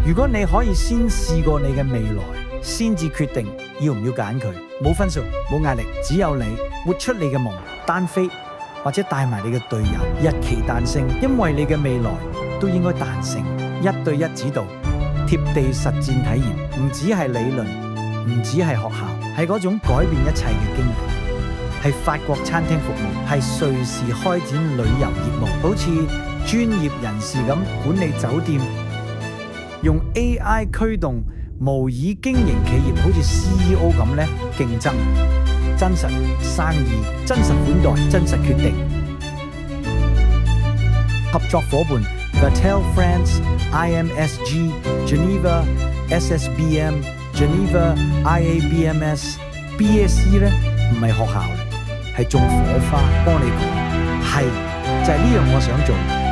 如果你可以先試過你嘅未來，先至決定要唔要揀佢，冇分數，冇壓力，只有你活出你嘅夢，單飛或者帶埋你嘅隊友，一起誕生，因為你嘅未來都應該誕生。1對1指導，貼地實戰體驗，唔只係理論，唔只係學校，係嗰種改變一切嘅經歷，係法國餐廳服務，係瑞士開展旅遊業務，好似專業人士咁管理酒店，用 AI 驅動模擬經營企業，好似 CEO 咁咧競爭，真實生意，真實款待，真實決定。合作夥伴 Vatel France、IMSG、Geneva、SSBM、Geneva、IABMS、BSE 咧唔係學校嚟，係種火花，幫你講係就係呢樣我想做。